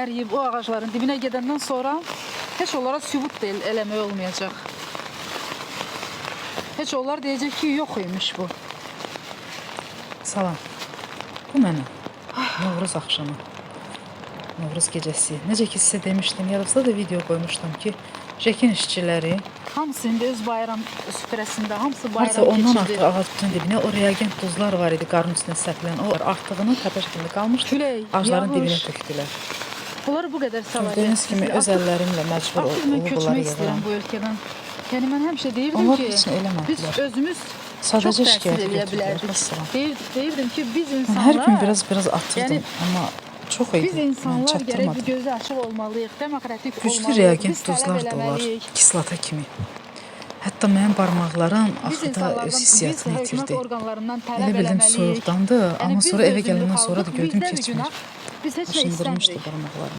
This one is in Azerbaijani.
əriyib o ağacların dibinə gedəndən sonra heç onlara sübut da eləmək olmayacaq. Heç onlar deyəcək ki, yox imiş bu. Salam. Bu mənə. Novruz axşamı. Novruz gecəsi. Necə ki sizə demişdim, yarısında da video qoymuşdum ki, Jekin işçiləri hamısı indi öz bayram süfrəsində, hamısı artıq bayram ondan keçirdi. artıq ağacın dibinə o reagent duzlar var idi, qarın üstünə səpilən. O artığını təpəş kimi qalmışdı. Külək, Ağacların yağış. dibinə tökdülər. Bunları bu qədər Gördüyünüz kimi öz əllərimlə məcbur Artıq mən olub bunları köçmək istəyirəm yığıram. bu ölkədən. Yəni mən həmişə deyirdim Onlar ki, heç nə eləmədilər. biz özümüz Sadəcə çox təsir şikayət eləyə götürdülər. bilərdik. Vəssalam. Deyirdim ki, biz Mən insanlar... hər gün biraz atırdım, Yəni, amma çox idi. biz insanlar gərək bu çatdırmadım. gözü açıq olmalıyıq, demokratik Güclü olmalıyıq, reagent biz tələb duzlar da olar, eləməliyik. kislata kimi. Hətta mənim barmaqlarım Biz axırda insanlardan, öz biz hissiyatını hökumət itirdi. orqanlarından Elə tələb bildim eləməliyik. soyuqdandı, amma biz sonra də evə özümüzü gələndən sonra da xalqıq, gördüm bizdə bir keçmir. günah, biz heç nə Şındırmışdı istəmirik. barmaqlarım.